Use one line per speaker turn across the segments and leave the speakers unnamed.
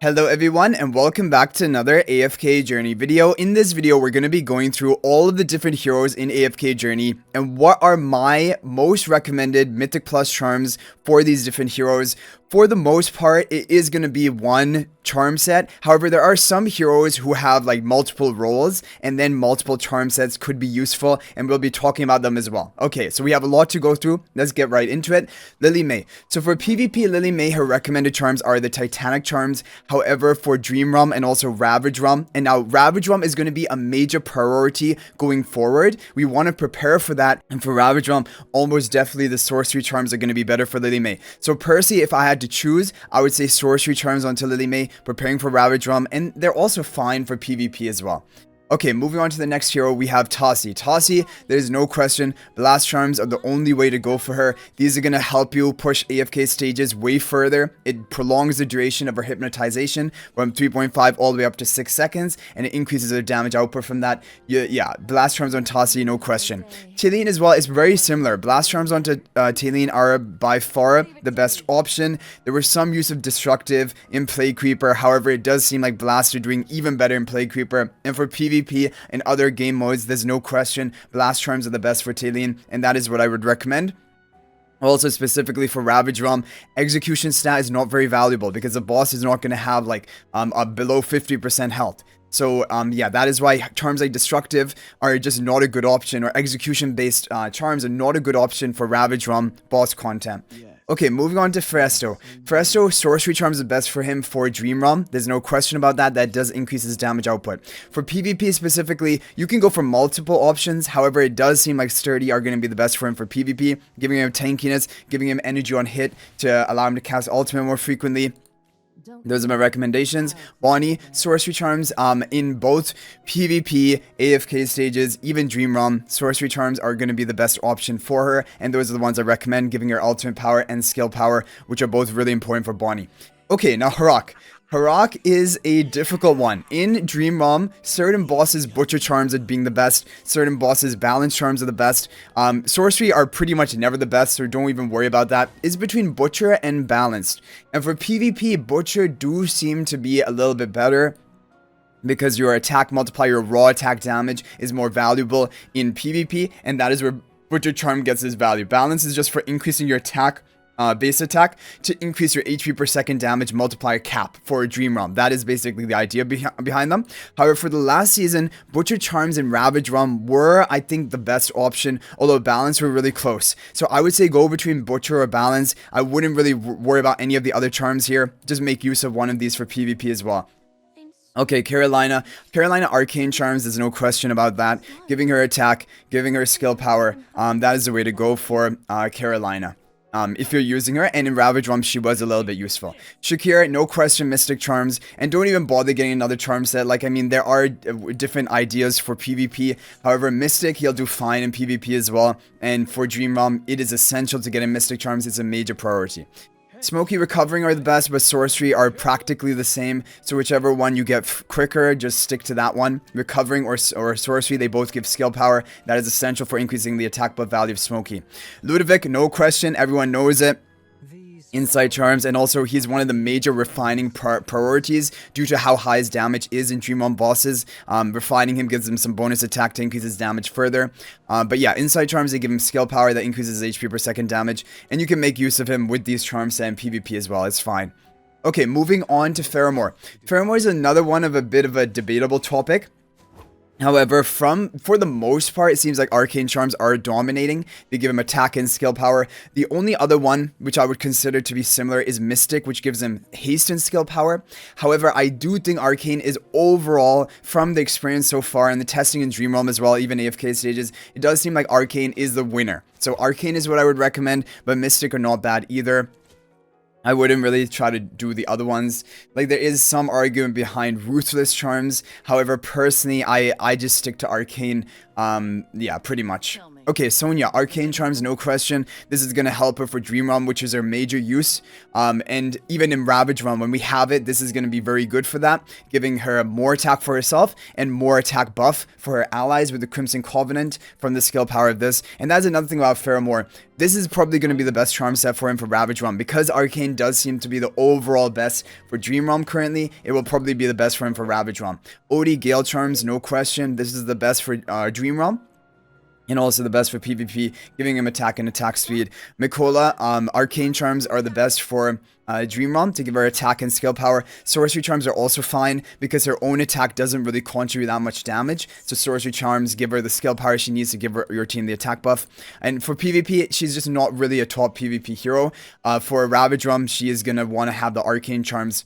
Hello everyone and welcome back to another AFK Journey video. In this video, we're going to be going through all of the different heroes in AFK Journey and what are my most recommended Mythic Plus charms for these different heroes. For the most part, it is going to be one charm set. However, there are some heroes who have like multiple roles and then multiple charm sets could be useful, and we'll be talking about them as well. Okay, so we have a lot to go through. Let's get right into it. Lily May. So for PvP, Lily May, her recommended charms are the Titanic charms. However, for Dream Realm and also Ravage Realm, and now Ravage Realm is going to be a major priority going forward. We want to prepare for that, and for Ravage Realm, almost definitely the sorcery charms are going to be better for Lily May. So personally, if I had to choose, I would say sorcery charms onto Lily May, preparing for Ravage Realm, and they're also fine for PvP as well. Okay, moving on to the next hero, we have Tasi. Tasi, there's no question, blast charms are the only way to go for her. These are going to help you push AFK stages way further. It prolongs the duration of her hypnotization from 3.5 all the way up to 6 seconds, and it increases her damage output from that. Yeah, blast charms on Tasi, no question. Talene as well is very similar. Blast charms onto Talene are by far the best option. There was some use of destructive in Plague Creeper, however, it does seem like blasts are doing even better in Plague Creeper, and for PvP and other game modes, there's no question blast charms are the best for Talene, and that is what I would recommend. Also, specifically for Ravage Realm, execution stat is not very valuable because the boss is not going to have like a below 50% health. So yeah, that is why charms like destructive are just not a good option, or execution based charms are not a good option for Ravage Realm boss content. Okay, moving on to Phraesto. Phraesto, sorcery charms are best for him for Dream Realm. There's no question about that. That does increase his damage output. For PvP specifically, you can go for multiple options. However, it does seem like Sturdy are going to be the best for him for PvP, giving him tankiness, giving him energy on hit to allow him to cast ultimate more frequently. Those are my recommendations. Bonnie, sorcery charms in both PvP, AFK stages, even Dream Realm, sorcery charms are going to be the best option for her, and those are the ones I recommend, giving her ultimate power and skill power, which are both really important for Bonnie. Okay, now Harak. Harak is a difficult one. In Dream Realm, certain bosses' Butcher charms are being the best. Certain bosses' Balance charms are the best. Sorcery are pretty much never the best, so don't even worry about that. It's between Butcher and Balanced. And for PvP, Butcher do seem to be a little bit better, because your attack multiplier, your raw attack damage is more valuable in PvP, and that is where Butcher charm gets its value. Balance is just for increasing your attack, base attack, to increase your HP per second damage multiplier cap for a Dream Realm. That is basically the idea behind them. However, for the last season, Butcher charms and Ravage Realm were, I think, the best option, although Balance were really close. So I would say go between Butcher or Balance. I wouldn't really worry about any of the other charms here. Just make use of one of these for PvP as well. Okay, Carolina Arcane Charms, there's no question about that. Giving her attack, giving her skill power, that is the way to go for Carolina. If you're using her, and in Ravage Realm she was a little bit useful. Shakir, no question, Mystic Charms, and don't even bother getting another charm set. Like, I mean, there are different ideas for PvP. However, Mystic, he'll do fine in PvP as well, and for Dream Realm, it is essential to get in Mystic Charms. It's a major priority. Smokey, Recovering are the best, but Sorcery are practically the same, so whichever one you get quicker, just stick to that one. Recovering or Sorcery, they both give skill power. That is essential for increasing the attack buff value of Smokey. Ludovic, no question, everyone knows it. Insight charms, and also he's one of the major refining priorities due to how high his damage is in Dream Realm bosses. Refining him gives him some bonus attack to increase his damage further. But yeah, insight charms, they give him skill power that increases his HP per second damage, and you can make use of him with these charms set in PvP as well. It's fine. Okay, moving on to Faramor. Faramor is another one of a bit of a debatable topic. However, for the most part, it seems like Arcane Charms are dominating. They give him attack and skill power. The only other one, which I would consider to be similar, is Mystic, which gives him haste and skill power. However, I do think Arcane is overall, from the experience so far, and the testing in Dream Realm as well, even AFK stages, it does seem like Arcane is the winner. So Arcane is what I would recommend, but Mystic are not bad either. I wouldn't really try to do the other ones. Like, there is some argument behind Ruthless Charms. However, personally, I just stick to Arcane. Yeah, pretty much. Okay, Sonja, Arcane Charms, no question. This is going to help her for Dream Realm, which is her major use. And even in Ravage Realm, when we have it, this is going to be very good for that, giving her more attack for herself and more attack buff for her allies with the Crimson Covenant from the skill power of this. And that's another thing about Faramor. This is probably going to be the best charm set for him for Ravage Realm. Because Arcane does seem to be the overall best for Dream Realm currently, it will probably be the best for him for Ravage Realm. Odie, Gale Charms, no question. This is the best for Dream Realm. And also the best for PvP, giving him attack and attack speed. Mikola, Arcane Charms are the best for Dream Realm to give her attack and skill power. Sorcery Charms are also fine because her own attack doesn't really contribute that much damage. So Sorcery Charms give her the skill power she needs to give your team the attack buff. And for PvP, she's just not really a top PvP hero. For Ravage Realm, she is going to want to have the Arcane Charms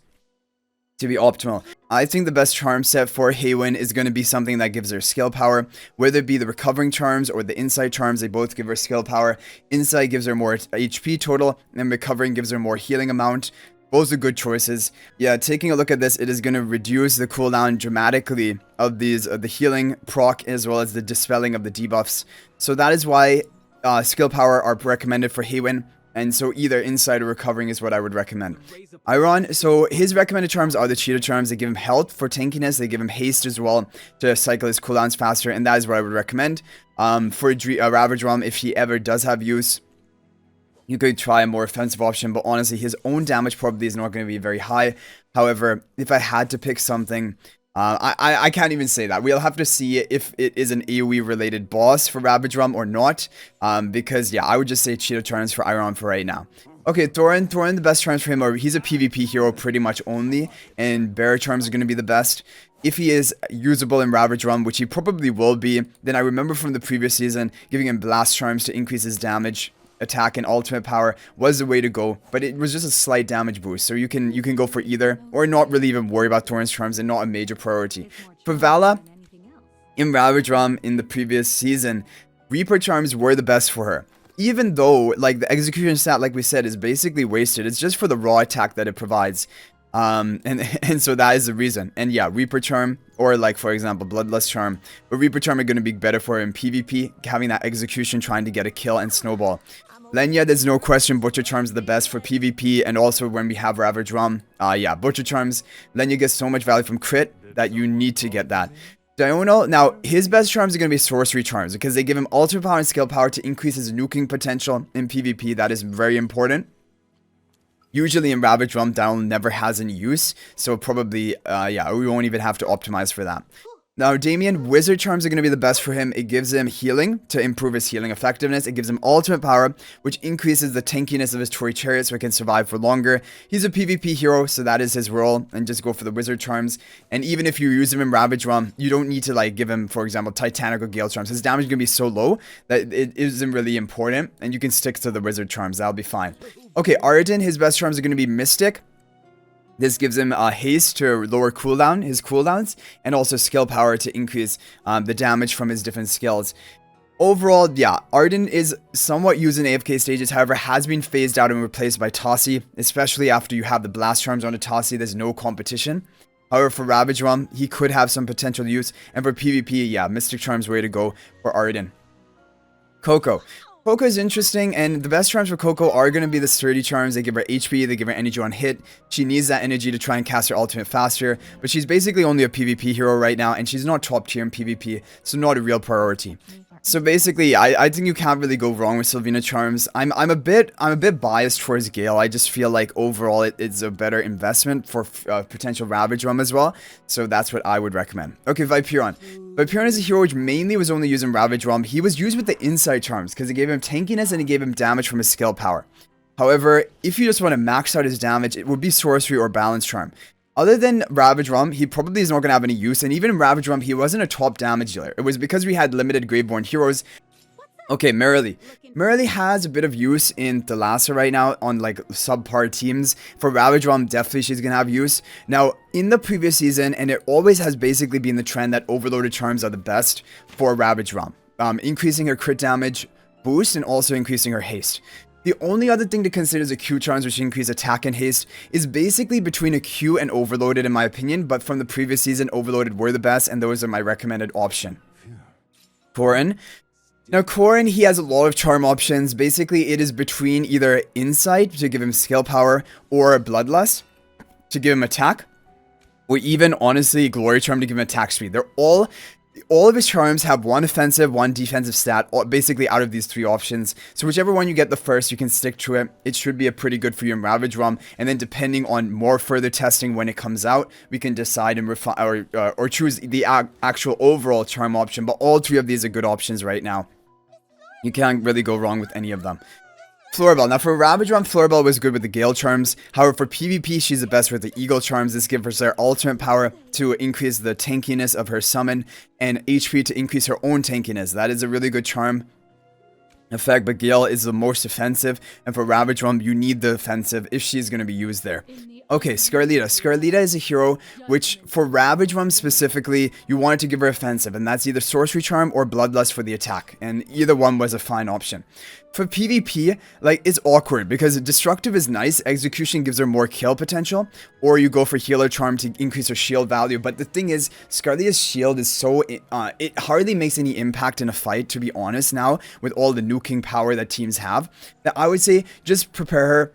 to be optimal. I think the best charm set for Hewynn is going to be something that gives her skill power, whether it be the recovering charms or the insight charms. They both give her skill power. Insight gives her more HP total, and recovering gives her more healing amount. Both are good choices. Yeah, taking a look at this, it is going to reduce the cooldown dramatically of these the healing proc as well as the dispelling of the debuffs. So that is why skill power are recommended for Hewynn. And so either insight or recovering is what I would recommend. Eironn, so his recommended charms are the cheetah charms. They give him health for tankiness. They give him haste as well to cycle his cooldowns faster. And that is what I would recommend. For Ravage Realm, if he ever does have use, you could try a more offensive option. But honestly, his own damage probably is not going to be very high. However, if I had to pick something, I can't even say that. We'll have to see if it is an AoE related boss for Ravage Realm or not. Because yeah, I would just say cheetah charms for Eironn for right now. Okay, Thoran, the best charms for him are he's a PvP hero pretty much only, and bear charms are going to be the best. If he is usable in Ravage Realm, which he probably will be, then I remember from the previous season giving him blast charms to increase his damage, attack, and ultimate power was the way to go, but it was just a slight damage boost, so you can go for either or not really even worry about Thoran's charms and not a major priority. For Vala in Ravage Realm in the previous season, Reaper charms were the best for her, even though like the execution stat, like we said, is basically wasted. It's just for the raw attack that it provides. And so that is the reason. And yeah, Reaper Charm, or like for example Bloodlust Charm, but Reaper Charm are going to be better for her in PvP, having that execution, trying to get a kill and snowball. Lenya, there's no question, Butcher Charms are the best for PvP, and also when we have Ravage Realm. Yeah, Butcher Charms, Lenya gets so much value from crit that you need to get that. Dionel, now his best charms are going to be Sorcery Charms because they give him ultimate power and skill power to increase his nuking potential in PvP. That is very important. Usually in Ravage Realm, Dionel never has any use, so probably, yeah, we won't even have to optimize for that. Now, Damian, Wizard Charms are going to be the best for him. It gives him healing to improve his healing effectiveness. It gives him ultimate power, which increases the tankiness of his Toy Chariot so he can survive for longer. He's a PvP hero, so that is his role, and just go for the Wizard Charms. And even if you use him in Ravage Realm, you don't need to, like, give him, for example, Titanic or Gale Charms. His damage is going to be so low that it isn't really important, and you can stick to the Wizard Charms. That'll be fine. Okay, Arden, his best charms are going to be Mystic. This gives him haste to lower cooldown, his cooldowns, and also skill power to increase the damage from his different skills. Overall, yeah, Arden is somewhat used in AFK stages, however, has been phased out and replaced by Tasi, especially after you have the blast charms on a Tasi. There's no competition. However, for Ravage Realm, he could have some potential use, and for PvP, yeah, Mystic Charm's way to go for Arden. Koko. Koko is interesting, and the best charms for Koko are going to be the sturdy charms. They give her HP, they give her energy on hit. She needs that energy to try and cast her ultimate faster, but she's basically only a PvP hero right now, and she's not top tier in PvP, so not a real priority. So basically, I think you can't really go wrong with Silvina charms. I'm a bit biased towards Gale. I just feel like overall it's a better investment for potential Ravage Realm as well. So that's what I would recommend. Okay, Viperian. Viperian is a hero which mainly was only used in Ravage Realm. He was used with the Insight charms because it gave him tankiness and it gave him damage from his skill power. However, if you just want to max out his damage, it would be Sorcery or Balance Charm. Other than Ravage Realm, he probably is not going to have any use, and even in Ravage Realm, he wasn't a top damage dealer. It was because we had limited Graveborn heroes. Okay, Marilee. Marilee has a bit of use in Thalassa right now on like subpar teams. For Ravage Realm, definitely she's going to have use. Now, in the previous season, and it always has basically been the trend that overloaded charms are the best for Ravage Realm. Increasing her crit damage boost and also increasing her haste. The only other thing to consider is a Q charms, which increase attack and haste, is basically between a Q and Overloaded in my opinion, but from the previous season, Overloaded were the best, and those are my recommended option. Korin. Now, Korin, he has a lot of charm options. Basically, it is between either Insight to give him skill power or Bloodlust to give him attack, or even, honestly, Glory Charm to give him attack speed. They're all of his charms have one offensive, one defensive stat, basically out of these 3 options. So whichever one you get the first, you can stick to it. It should be a pretty good for you in Ravage Realm. And then depending on more further testing when it comes out, we can decide and refine or choose the actual overall charm option. But all 3 of these are good options right now. You can't really go wrong with any of them. Florabelle. Now for Ravage Realm, Florabelle was good with the Gale Charms. However, for PvP, she's the best with the Eagle Charms. This gives her ultimate power to increase the tankiness of her summon and HP to increase her own tankiness. That is a really good charm effect, but Gale is the most offensive, and for Ravage Realm, you need the offensive if she's going to be used there. Okay, Scarlita. Scarlita is a hero which, for Ravage Realm specifically, you wanted to give her offensive, and that's either Sorcery Charm or Bloodlust for the attack, and either one was a fine option. For PvP, like, it's awkward because Destructive is nice, Execution gives her more kill potential, or you go for Healer Charm to increase her shield value, but the thing is, Scarlita's shield is so, it hardly makes any impact in a fight, to be honest now, with all the nuking power that teams have, that I would say, just prepare her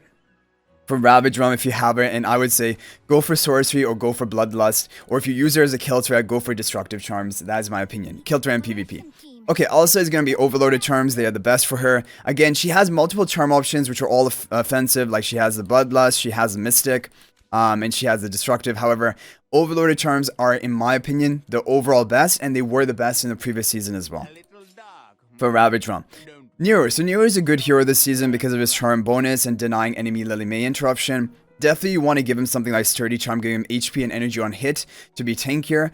for Ravage Realm if you have her, and I would say go for Sorcery or go for Bloodlust, or if you use her as a kill threat, go for Destructive Charms. That is my opinion. Kill threat and PvP. Okay, Alsa is going to be Overloaded Charms. They are the best for her. Again, she has multiple charm options which are all offensive, like she has the Bloodlust, she has the Mystic, and she has the Destructive. However, Overloaded Charms are, in my opinion, the overall best, and they were the best in the previous season as well. For Ravage Realm. Niru. So Niru is a good hero this season because of his charm bonus and denying enemy Lily May interruption. Definitely you want to give him something like Sturdy Charm, giving him HP and energy on hit to be tankier.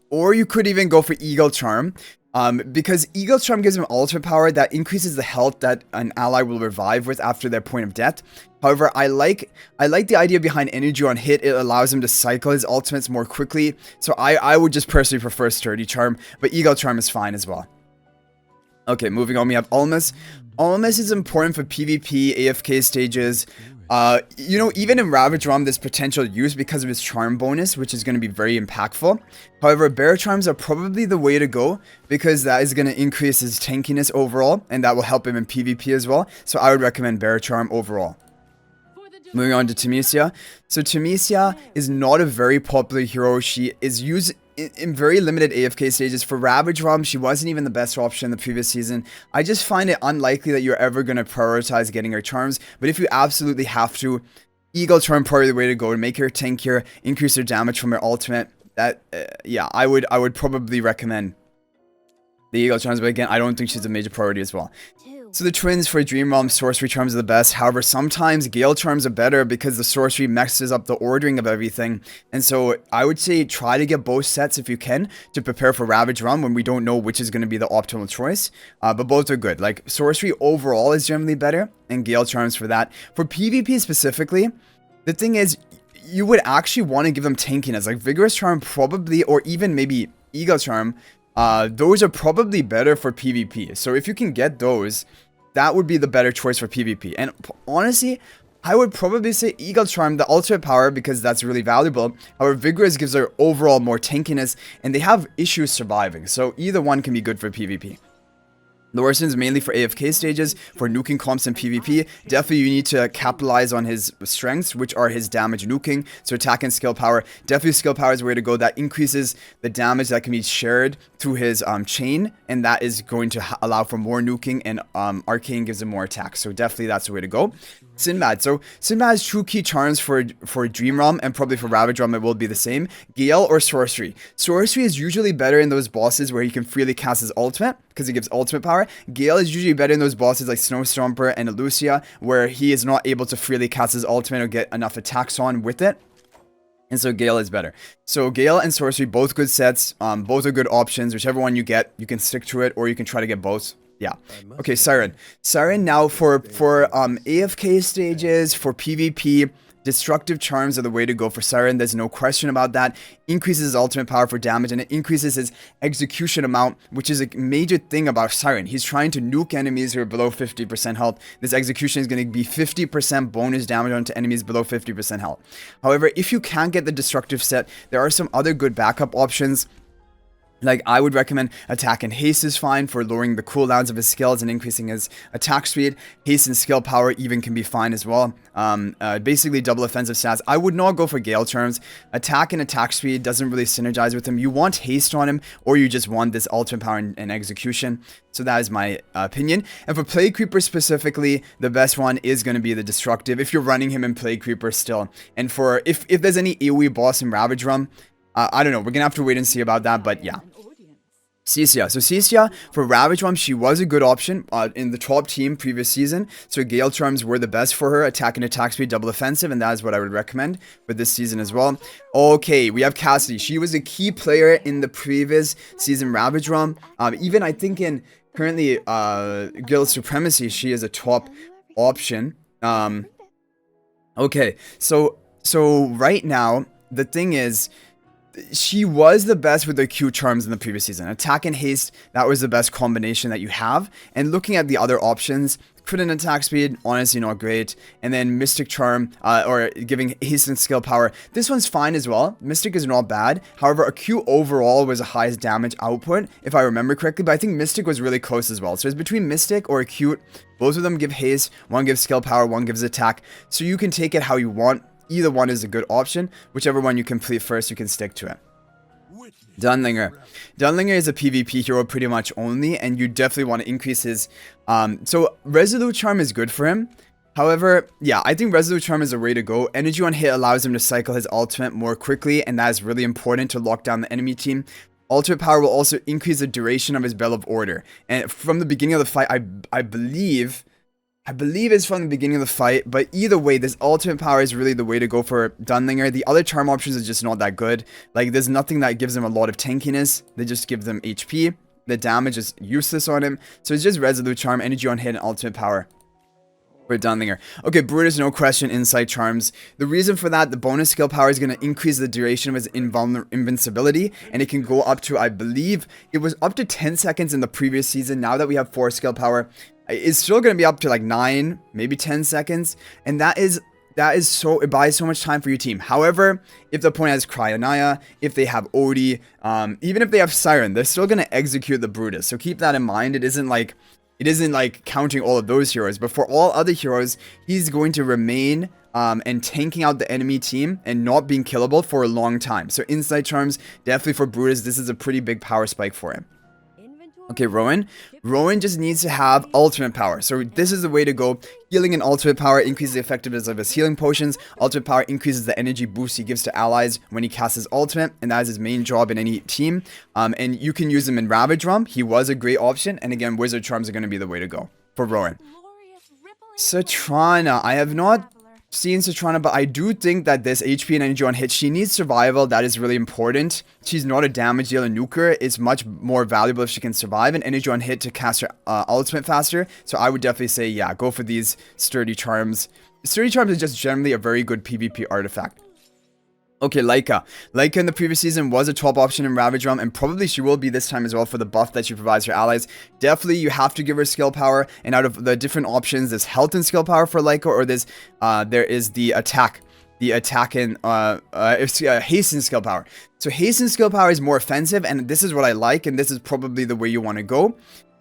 Or you could even go for Eagle Charm. Because Eagle Charm gives him ultimate power that increases the health that an ally will revive with after their point of death. However, I like the idea behind energy on hit. It allows him to cycle his ultimates more quickly. So I would just personally prefer Sturdy Charm, but Eagle Charm is fine as well. Okay, moving on, we have Ulmus. Ulmus is important for PvP, AFK stages. You know, even in Ravage Realm, there's potential use because of his charm bonus, which is going to be very impactful. However, Bear Charms are probably the way to go because that is going to increase his tankiness overall, and that will help him in PvP as well. So I would recommend Bear Charm overall. Moving on to Temesia. So Temesia is not a very popular hero. She is used in very limited AFK stages. For Ravage Realm, she wasn't even the best option in the previous season. I just find it unlikely that you're ever going to prioritize getting her charms, but if you absolutely have to, Eagle Charm probably the way to go to make her tankier, increase her damage from her ultimate. That, yeah, I would probably recommend the Eagle Charms, but again, I don't think she's a major priority as well. So the twins for Dream Realm, Sorcery Charms are the best. However, sometimes Gale Charms are better because the Sorcery messes up the ordering of everything. And so I would say try to get both sets if you can to prepare for Ravage Realm when we don't know which is going to be the optimal choice. But both are good. Like, Sorcery overall is generally better, and Gale Charms for that. For PvP specifically, the thing is, you would actually want to give them tankiness. Like, Vigorous Charm probably, or even maybe Eagle Charm. Those are probably better for PvP. So if you can get those, that would be the better choice for PvP. And honestly, I would probably say Eagle Charm, the ultimate power, because that's really valuable. However, Vigorous gives her overall more tankiness, and they have issues surviving. So either one can be good for PvP. The Orson is mainly for AFK stages, for nuking comps and PvP. Definitely you need to capitalize on his strengths, which are his damage nuking, so attack and skill power. Definitely skill power is the way to go. That increases the damage that can be shared through his chain, and that is going to allow for more nuking, and Arcane gives him more attack. So definitely that's the way to go. Sinbad. So Sinbad has 2 key charms for Dream Realm, and probably for Ravage Realm it will be the same. Gale or Sorcery. Sorcery is usually better in those bosses where he can freely cast his ultimate, because it gives ultimate power. Gale is usually better in those bosses like Snowstomper and Lucia, where he is not able to freely cast his ultimate or get enough attacks on with it. And so Gale is better. So Gale and Sorcery, both good sets. Both are good options. Whichever one you get, you can stick to it, or you can try to get both. Yeah. Okay, Siren. Siren now for AFK stages, for PvP, Destructive Charms are the way to go for Siren. There's no question about that. Increases his ultimate power for damage, and it increases his execution amount, which is a major thing about Siren. He's trying to nuke enemies who are below 50% health. This execution is going to be 50% bonus damage onto enemies below 50% health. However, if you can't get the Destructive set, there are some other good backup options. Like, I would recommend attack and haste is fine for lowering the cooldowns of his skills and increasing his attack speed. Haste and skill power even can be fine as well. Basically double offensive stats. I would not go for Gale Charms. Attack and attack speed doesn't really synergize with him. You want haste on him, or you just want this ultimate power and execution. So that is my opinion. And for Plague Creeper specifically, the best one is going to be the Destructive if you're running him in Plague Creeper still. And for if there's any AoE boss in Ravage Realm, I don't know. We're going to have to wait and see about that, but yeah. Cecia. So Cecia, for Ravage Realm, she was a good option in the top team previous season. So Gale Charms were the best for her. Attack and attack speed, double offensive, and that is what I would recommend for this season as well. Okay, we have Cassidy. She was a key player in the previous season Ravage Realm. Even I think in currently Guild Supremacy, she is a top option. Okay, so right now, the thing is, she was the best with the Q charms in the previous season. Attack and haste, that was the best combination that you have. And looking at the other options, crit and attack speed, honestly not great. And then Mystic Charm, or giving haste and skill power. This one's fine as well. Mystic is not bad. However, a Q overall was the highest damage output, if I remember correctly. But I think Mystic was really close as well. So it's between Mystic or Acute. Both of them give haste. One gives skill power, one gives attack. So you can take it how you want. Either one is a good option. Whichever one you complete first, you can stick to it. Dunlinger. Dunlinger is a PvP hero pretty much only, and you definitely want to increase his... So, Resolute Charm is good for him. However, yeah, I think Resolute Charm is the way to go. Energy on hit allows him to cycle his ultimate more quickly, and that is really important to lock down the enemy team. Ultimate power will also increase the duration of his Bell of Order. And from the beginning of the fight, I believe it's from the beginning of the fight, but either way, this ultimate power is really the way to go for Dunlinger. The other charm options are just not that good. Like, there's nothing that gives him a lot of tankiness. They just give them HP. The damage is useless on him. So it's just Resolute Charm, Energy on hit, and ultimate power for Dunlinger. Okay, Brutus, no question, Insight Charms. The reason for that, the bonus skill power is going to increase the duration of his invincibility, and it can go up to, I believe, it was up to 10 seconds in the previous season. Now that we have 4 skill power, it's still going to be up to like 9, maybe 10 seconds. And that is so, it buys so much time for your team. However, if the opponent has Cryonaya, if they have Odie, even if they have Siren, they're still going to execute the Brutus. So keep that in mind. It isn't like counting all of those heroes, but for all other heroes, he's going to remain and tanking out the enemy team and not being killable for a long time. So Insight Charms, definitely for Brutus, this is a pretty big power spike for him. Okay, Rowan. Rowan just needs to have ultimate power. So this is the way to go. Healing and ultimate power increases the effectiveness of his healing potions. Ultimate power increases the energy boost he gives to allies when he casts his ultimate. And that is his main job in any team. And you can use him in Ravage Realm. He was a great option. And again, Wizard Charms are going to be the way to go for Rowan. Satrana. I have not seen Satrana, but I do think that this HP and energy on hit, she needs survival. That is really important. She's not a damage dealer nuker. It's much more valuable if she can survive, and energy on hit to cast her ultimate faster. So I would definitely say, yeah, go for these Sturdy Charms. Sturdy Charms is just generally a very good PvP artifact. Okay, Leica. Leica in the previous season was a top option in Ravage Realm, and probably she will be this time as well for the buff that she provides her allies. Definitely, you have to give her skill power, and out of the different options, there's health and skill power for Leica, or there's, there is the attack. The attack and, haste and skill power. So haste and skill power is more offensive, and this is what I like, and this is probably the way you want to go.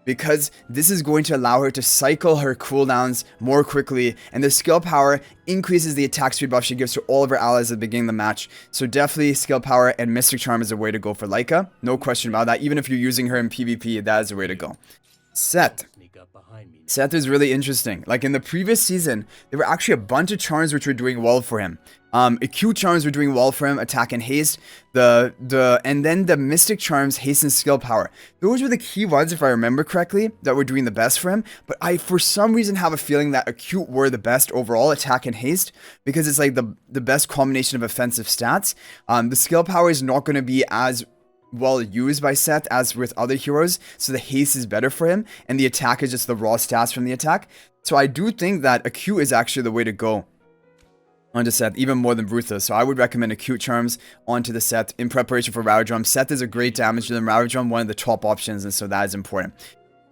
Because this is going to allow her to cycle her cooldowns more quickly, and the skill power increases the attack speed buff she gives to all of her allies at the beginning of the match. So definitely skill power and Mystic Charm is a way to go for Leica. No question about that. Even if you're using her in PvP, that is the way to go. Seth. Seth is really interesting. Like in the previous season, there were actually a bunch of charms which were doing well for him. Acute charms were doing well for him, attack and haste. And then the Mystic Charms, haste and skill power. Those were the key ones, if I remember correctly, that were doing the best for him. But I, for some reason, have a feeling that acute were the best overall, attack and haste, because it's like the best combination of offensive stats. The skill power is not going to be as well used by Seth as with other heroes, so the haste is better for him, and the attack is just the raw stats from the attack. So I do think that acute is actually the way to go onto Seth, even more than Brutha. So I would recommend acute charms onto the Seth in preparation for Ravage Realm. Seth is a great damage dealer in Ravage Realm, one of the top options, and so that is important.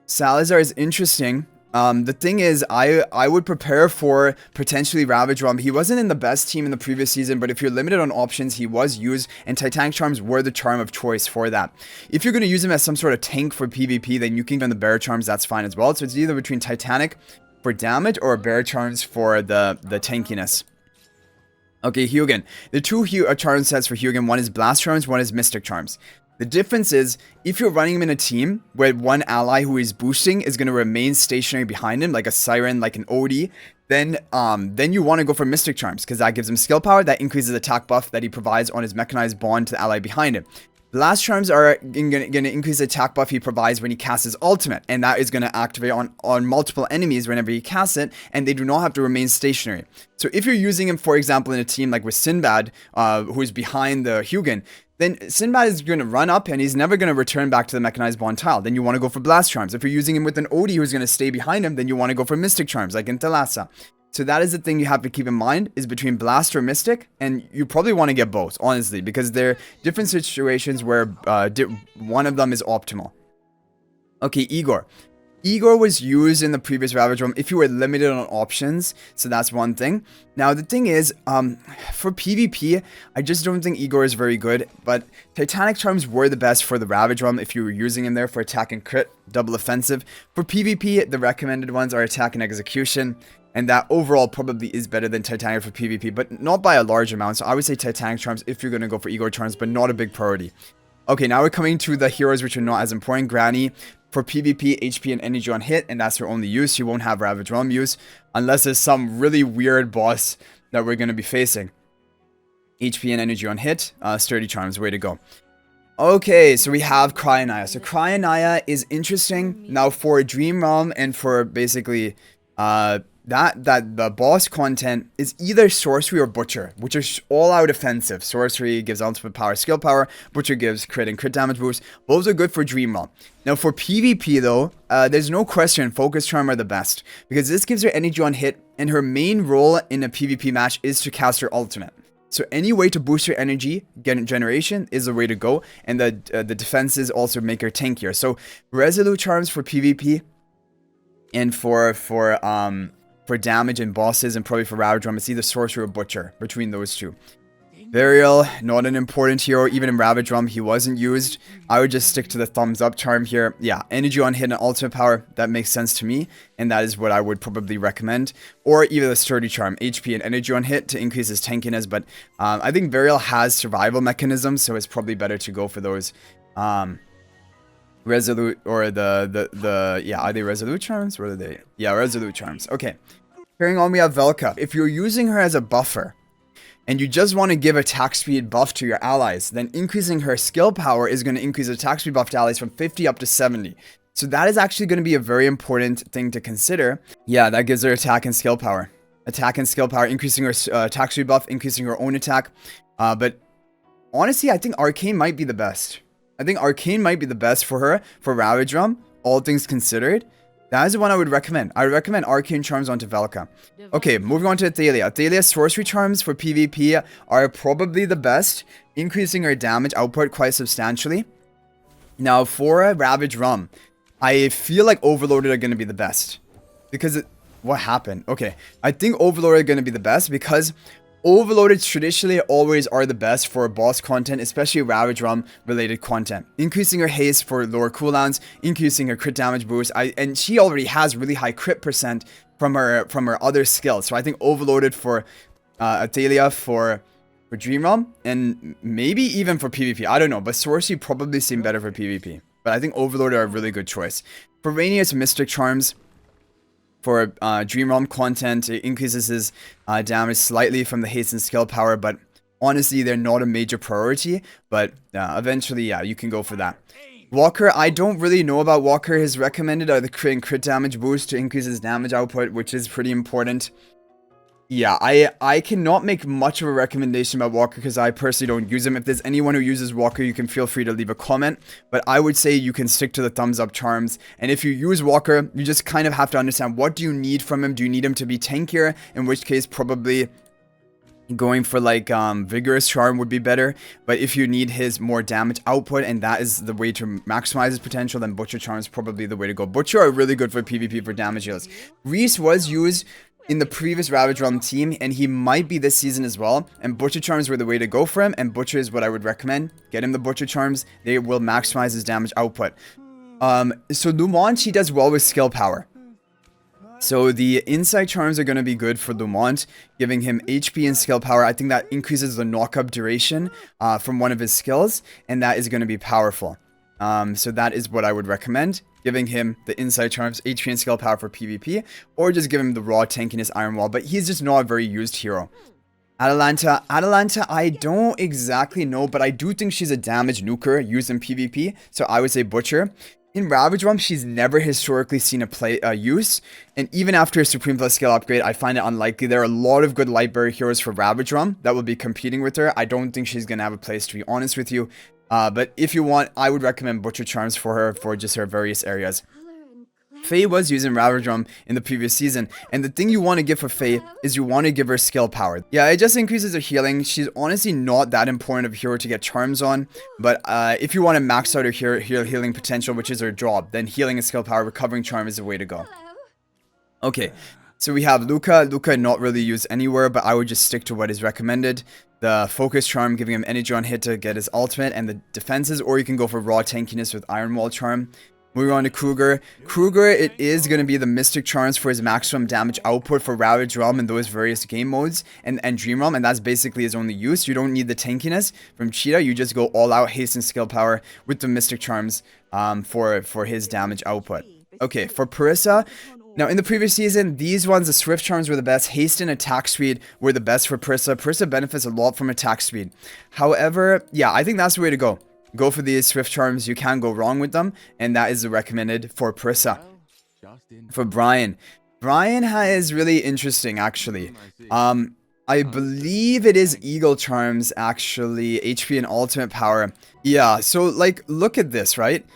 Salazar is interesting. The thing is, I would prepare for potentially Ravage Realm. He wasn't in the best team in the previous season, but if you're limited on options, he was used, and Titanic Charms were the charm of choice for that. If you're going to use him as some sort of tank for PvP, then you can run the Bear Charms, that's fine as well. So it's either between Titanic for damage or Bear Charms for the tankiness. Okay, Hewynn. The two charm sets for Hewynn, one is Blast Charms, one is Mystic Charms. The difference is, if you're running him in a team where one ally who is boosting is going to remain stationary behind him, like a Siren, like an Odie, then you want to go for Mystic Charms, because that gives him skill power, that increases attack buff that he provides on his mechanized bond to the ally behind him. Blast Charms are going to increase the attack buff he provides when he casts his ultimate, and that is going to activate on multiple enemies whenever he casts it, and they do not have to remain stationary. So if you're using him, for example, in a team like with Sinbad, who is behind the Hewynn, then Sinbad is going to run up and he's never going to return back to the mechanized bond tile. Then you want to go for Blast Charms. If you're using him with an Odie who's going to stay behind him, then you want to go for Mystic Charms, like in Thalassa. So that is the thing you have to keep in mind, is between Blast or Mystic, and you probably want to get both, honestly, because they're different situations where one of them is optimal. Okay, Igor. Igor was used in the previous Ravage Realm if you were limited on options, so that's one thing. Now, the thing is, for PvP, I just don't think Igor is very good, but Titanic Charms were the best for the Ravage Realm if you were using him there for attack and crit, double offensive. For PvP, the recommended ones are attack and execution, and that overall probably is better than Titanic for PvP, but not by a large amount, so I would say Titanic Charms if you're going to go for Igor Charms, but not a big priority. Okay, now we're coming to the heroes which are not as important. Granny, for PvP, HP and energy on hit, and that's her only use. You won't have Ravage Realm use, unless there's some really weird boss that we're going to be facing. HP and energy on hit, Sturdy Charms, way to go. Okay, so we have Cryonaya. So Cryonaya is interesting. Now for Dream Realm and for basically the boss content is either Sorcery or Butcher, which is all out offensive. Sorcery gives ultimate power, skill power. Butcher gives crit and crit damage boost. Both are good for Dream Realm. Now for PvP though, there's no question Focus Charm are the best, because this gives her energy on hit, and her main role in a PvP match is to cast her ultimate. So any way to boost her energy generation is the way to go, and the defenses also make her tankier. So Resolute Charms for PvP, and for damage and bosses, and probably for Ravage Realm, it's either Sorcerer or Butcher, between those two. Burial, not an important hero. Even in Ravage Realm, he wasn't used. I would just stick to the thumbs up charm here. Yeah, energy on hit and ultimate power, that makes sense to me, and that is what I would probably recommend. Or either the Sturdy Charm, HP and energy on hit to increase his tankiness, but I think Burial has survival mechanisms, so it's probably better to go for those. Resolute, or yeah, are they Resolute Charms? What are they? Yeah, Resolute Charms. Okay. Carrying on, we have Velka. If you're using her as a buffer, and you just want to give attack speed buff to your allies, then increasing her skill power is going to increase attack speed buff to allies from 50 up to 70. So that is actually going to be a very important thing to consider. Yeah, that gives her attack and skill power. Attack and skill power, increasing her attack speed buff, increasing her own attack. But honestly, I think Arcane might be the best. I think Arcane might be the best for her, for Ravage Realm, all things considered. That is the one I would recommend. I would recommend Arcane Charms onto Velka. Okay, moving on to Athalia. Athalia's Sorcery Charms for PvP are probably the best, increasing her damage output quite substantially. Now, for Ravage Realm, I feel like Overloaded are going to be the best. Because what happened? Okay, I think Overloaded are going to be the best because Overloaded traditionally always are the best for boss content, especially Ravage Realm related content. Increasing her haste for lower cooldowns, increasing her crit damage boost, and she already has really high crit percent from her other skills. So I think Overloaded for Athalia for Dream Realm, and maybe even for PvP. I don't know, but Sorcery probably seem better for PvP. But I think Overloaded are a really good choice. For Rainius, Mystic Charms. For Dream Realm content, it increases his damage slightly from the haste and skill power, but honestly, they're not a major priority. But eventually, yeah, you can go for that. Walker, I don't really know about Walker. His recommended are the crit and crit damage boost to increase his damage output, which is pretty important. Yeah, I cannot make much of a recommendation about Walker because I personally don't use him. If there's anyone who uses Walker, you can feel free to leave a comment. But I would say you can stick to the thumbs up charms. And if you use Walker, you just kind of have to understand, what do you need from him? Do you need him to be tankier? In which case, probably Going for like vigorous charm would be better, but if you need his more damage output and that is the way to maximize his potential, then butcher charm is probably the way to go. Butcher are really good for PvP for damage heals. Reese was used in the previous Ravage Realm team, and he might be this season as well, and butcher charms were the way to go for him, and butcher is what I would recommend. Get him the butcher charms, they will maximize his damage output. So Lumont, he does well with skill power. So the insight charms are going to be good for Lumont, giving him HP and skill power. I think that increases the knock-up duration from one of his skills, and that is going to be powerful. So that is what I would recommend, giving him the insight charms, HP and skill power for PvP, or just give him the raw tankiness Iron Wall, but he's just not a very used hero. Atalanta, I don't exactly know, but I do think she's a damage nuker used in PvP, so I would say Butcher. In Ravage Realm, she's never historically seen a use, and even after a Supreme Plus skill upgrade, I find it unlikely. There are a lot of good Light Barrier heroes for Ravage Realm that will be competing with her. I don't think she's going to have a place, to be honest with you. But if you want, I would recommend Butcher Charms for her, for just her various areas. Faye was using Ravage Realm in the previous season, and the thing you want to give for Faye is you want to give her skill power. Yeah, it just increases her healing. She's honestly not that important of a hero to get charms on, but if you want to max out her healing potential, which is her job, then healing and skill power, recovering charm is the way to go. Okay, so we have Luca. Luca not really used anywhere, but I would just stick to what is recommended. The focus charm, giving him energy on hit to get his ultimate, and the defenses, or you can go for raw tankiness with Iron Wall charm. Moving on to Kruger. Kruger, it is going to be the Mystic Charms for his maximum damage output for Ravage Realm and those various game modes and Dream Realm, and that's basically his only use. You don't need the tankiness from Cheetah, you just go all out haste and skill power with the Mystic Charms for his damage output. Okay, for Parissa, now in the previous season, these ones, the Swift Charms were the best. Haste and attack speed were the best for Parissa. Parissa benefits a lot from attack speed. However, yeah, I think that's the way to go. Go for these Swift Charms, you can't go wrong with them, and that is the recommended for Parissa. For Brian. Brian is really interesting, actually. I believe it is Eagle Charms, actually, HP and ultimate power. Yeah, so, like, look at this, right?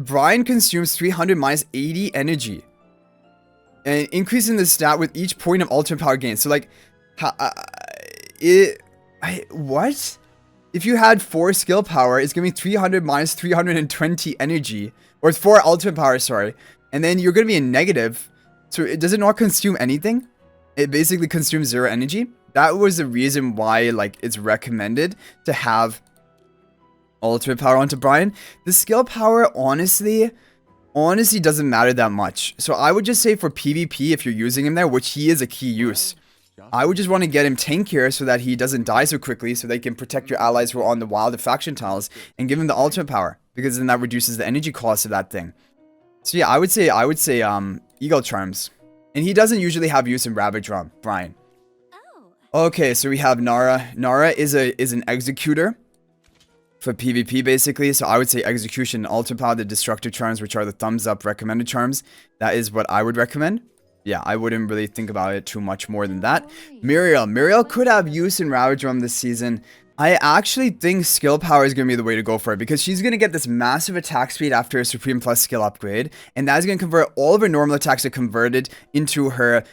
Brian consumes 300 minus 80 energy. And increasing the stat with each point of ultimate power gain. So, like, what? If you had 4 skill power, it's going to be 300 minus 320 energy. Or 4 ultimate power, sorry. And then you're going to be in negative. So does it not consume anything? It basically consumes 0 energy. That was the reason why, like, it's recommended to have ultimate power onto Brian. The skill power, honestly doesn't matter that much. So I would just say for PvP, if you're using him there, which he is a key use, I would just want to get him tankier so that he doesn't die so quickly, so they can protect your allies who are on the wild faction tiles, and give him the ultimate power, because then that reduces the energy cost of that thing. So yeah, I would say Eagle Charms. And he doesn't usually have use in Ravage Realm, Brian. Okay, so we have Nara. Nara is an executor for PvP basically, so I would say Execution and Ultimate Power, the Destructive Charms, which are the thumbs up recommended charms. That is what I would recommend. Yeah, I wouldn't really think about it too much more than that. Muriel could have use in Ravage Realm this season. I actually think skill power is going to be the way to go for it, because she's going to get this massive attack speed after a Supreme Plus skill upgrade, and that is going to convert all of her normal attacks are converted into her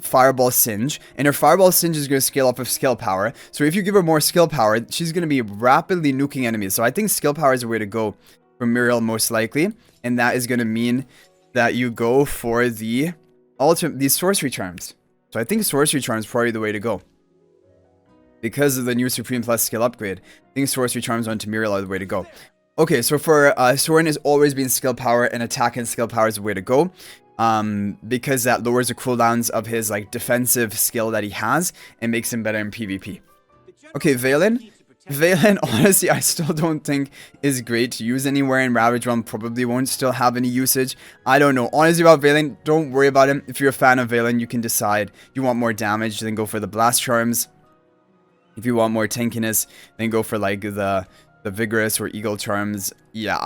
Fireball Singe, and her Fireball Singe is going to scale up with skill power. So if you give her more skill power, she's going to be rapidly nuking enemies. So I think skill power is the way to go for Muriel most likely, and that is going to mean that you go for the these sorcery charms. So I think sorcery charms is probably the way to go, because of the new Supreme Plus skill upgrade. I think sorcery charms onto Muriel are the way to go. Okay, so for Thoran has always been skill power, and attack and skill power is the way to go, because that lowers the cooldowns of his like defensive skill that he has and makes him better in PvP. Okay, Valen, honestly, I still don't think is great to use anywhere in Ravage Realm. Probably won't still have any usage. I don't know. Honestly, about Valen, don't worry about him. If you're a fan of Valen, you can decide you want more damage, then go for the Blast Charms. If you want more tankiness, then go for like the Vigorous or Eagle Charms. Yeah,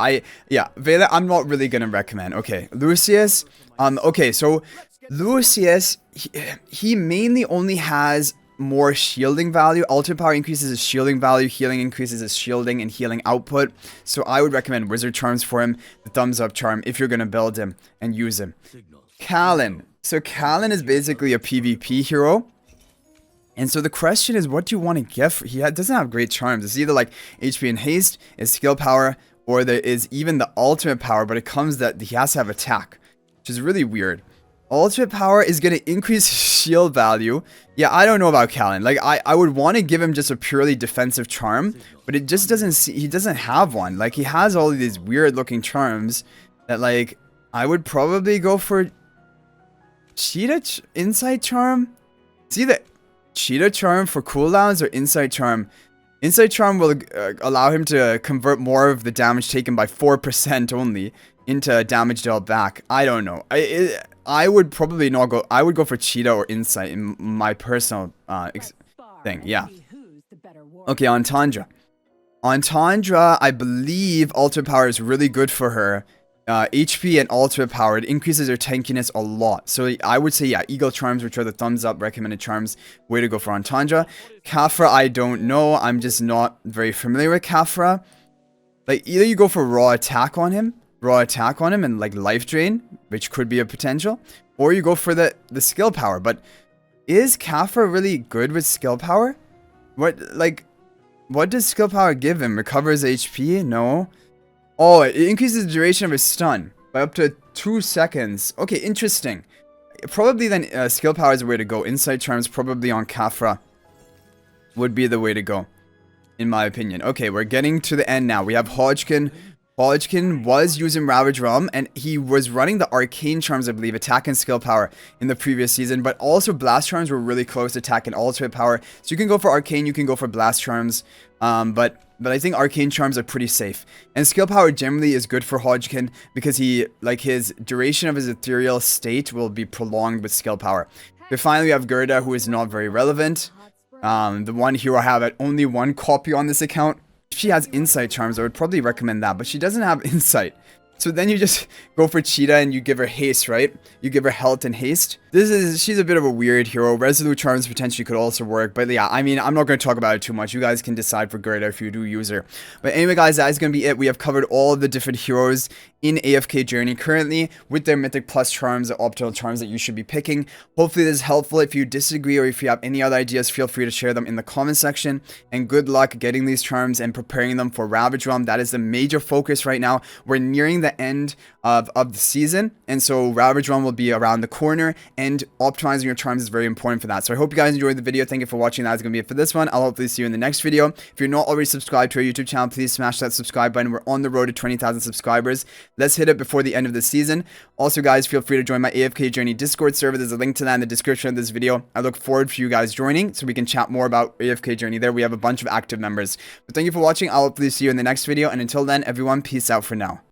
Valen, I'm not really gonna recommend. Okay, Lucius. Okay, so Lucius, he mainly only has more shielding value. Ultimate power increases his shielding value, healing increases his shielding and healing output. So I would recommend Wizard Charms for him, the thumbs up charm, if you're gonna build him and use him. Talene. So Talene is basically a PvP hero, And so the question is, what do you want to get for, doesn't have great charms. It's either like HP and haste, is skill power, or there is even the ultimate power, but it comes that he has to have attack, which is really weird. Ultimate power is going to increase shield value. Yeah, I don't know about Callan. Like, I would want to give him just a purely defensive charm, but it just doesn't he doesn't have one. Like, he has all of these weird looking charms that, like, I would probably go for Cheetah Insight Charm. It's either Cheetah Charm for cooldowns or Insight Charm. Insight Charm will allow him to convert more of the damage taken by 4% only into damage dealt back. I don't know. I would probably not go. I would go for Cheetah or Insight in my personal thing. Yeah. Okay, on Tundra. On Tundra, I believe Ultimate Power is really good for her. HP and Ultimate Power, it increases her tankiness a lot. So I would say, yeah, Eagle Charms, which are the thumbs up recommended charms, way to go for on Tundra. Khafra, I don't know. I'm just not very familiar with Khafra. Like, either you go for raw attack on him, and like life drain, which could be a potential, or you go for the skill power. But is Khafra really good with skill power? What does skill power give him? Recovers HP? No. Oh, it increases the duration of his stun by up to 2 seconds. Okay, interesting. Probably then skill power is the way to go. Insight Charms probably on Khafra would be the way to go, in my opinion. Okay, we're getting to the end now. We have Hodgkin. Hodgkin was using Ravage Realm, and he was running the Arcane Charms, I believe, attack and skill power in the previous season, but also Blast Charms were really close to attack and ultimate power. So you can go for Arcane, you can go for Blast Charms, but I think Arcane Charms are pretty safe. And skill power generally is good for Hodgkin because his duration of his ethereal state will be prolonged with skill power. But finally, we have Gerda, who is not very relevant. The one hero I have at only one copy on this account. If she has Insight Charms, I would probably recommend that, but she doesn't have Insight. So then you just go for Cheetah and you give her haste, right? You give her health and haste. She's a bit of a weird hero. Resolute Charms potentially could also work. But yeah, I mean, I'm not going to talk about it too much. You guys can decide for Gerda if you do use her. But anyway, guys, that is going to be it. We have covered all of the different heroes in AFK Journey currently with their Mythic+ charms or optimal charms that you should be picking. Hopefully this is helpful. If you disagree or if you have any other ideas, feel free to share them in the comment section. And good luck getting these charms and preparing them for Ravage Realm. That is the major focus right now. We're nearing the end of the season, and so Ravage Realm will be around the corner, and optimizing your charms is very important for that. So I hope you guys enjoyed the video. Thank you for watching. That's going to be it for this one. I'll hopefully see you in the next video. If you're not already subscribed to our YouTube channel, please smash that subscribe button. We're on the road to 20,000 subscribers. Let's hit it before the end of the season. Also, guys, feel free to join my AFK Journey Discord server. There's a link to that in the description of this video. I look forward for you guys joining so we can chat more about AFK Journey there. We have a bunch of active members. But thank you for watching. I'll hopefully see you in the next video, and until then, everyone, peace out for now.